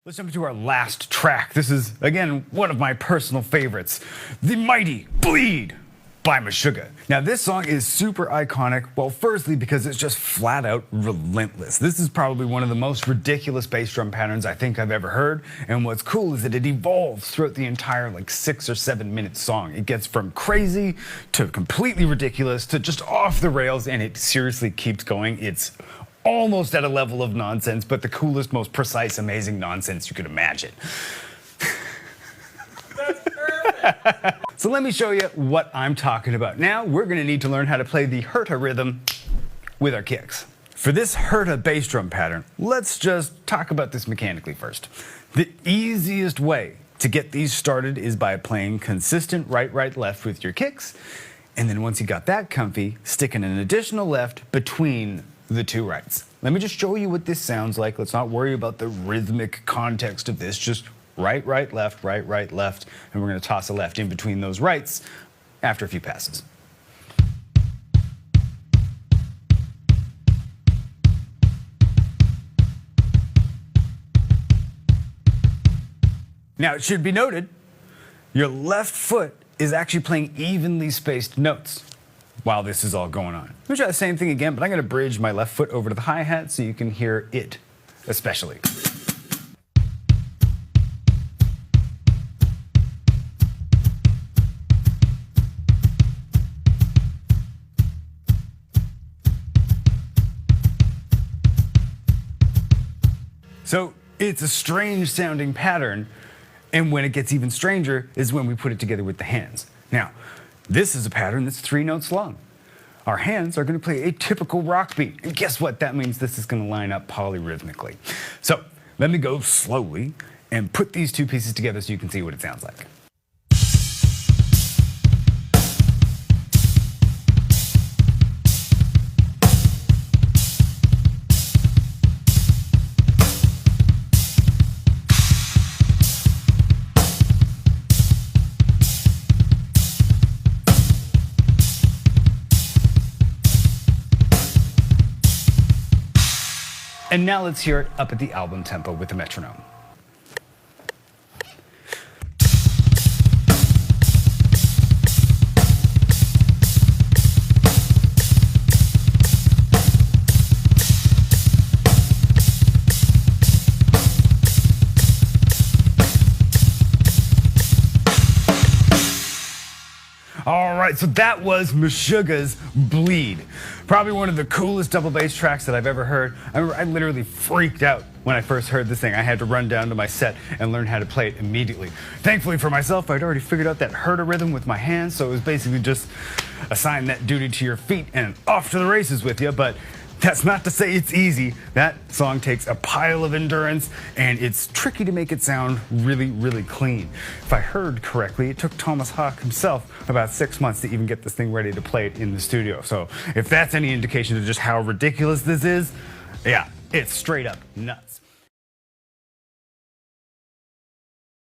Let's jump into our last track. This is, again, one of my personal favorites. The Mighty Bleed by Meshuggah. Now, this song is super iconic, well, firstly, because it's just flat out relentless. This is probably one of the most ridiculous bass drum patterns I think I've ever heard, and what's cool is that it evolves throughout the entire, 6 or 7 minute song. It gets from crazy to completely ridiculous to just off the rails, and it seriously keeps going. It's almost at a level of nonsense, but the coolest, most precise, amazing nonsense you could imagine. That's perfect. So let me show you what I'm talking about. Now we're gonna need to learn how to play the Herta rhythm with our kicks. For this Herta bass drum pattern, let's just talk about this mechanically first. The easiest way to get these started is by playing consistent right, right, left with your kicks. And then once you got that comfy, sticking an additional left between the two rights. Let me just show you what this sounds like. Let's not worry about the rhythmic context of this. Just right, right, left, right, right, left. And we're gonna toss a left in between those rights after a few passes. Now, it should be noted, your left foot is actually playing evenly spaced notes while this is all going on. Let me try the same thing again, but I'm gonna bridge my left foot over to the hi-hat so you can hear it, especially. So it's a strange sounding pattern, and when it gets even stranger is when we put it together with the hands. Now, this is a pattern that's 3 notes long. Our hands are going to play a typical rock beat, and guess what? That means this is going to line up polyrhythmically. So let me go slowly and put these two pieces together so you can see what it sounds like. And now let's hear it up at the album tempo with the metronome. All right, so that was Meshuggah's Bleed. Probably one of the coolest double bass tracks that I've ever heard. I remember I literally freaked out when I first heard this thing. I had to run down to my set and learn how to play it immediately. Thankfully for myself, I'd already figured out that Herta rhythm with my hands, so it was basically just assign that duty to your feet and off to the races with you, but that's not to say it's easy. That song takes a pile of endurance, and it's tricky to make it sound really, really clean. If I heard correctly, it took Thomas Hawk himself about 6 months to even get this thing ready to play it in the studio. So if that's any indication of just how ridiculous this is, yeah, it's straight up nuts.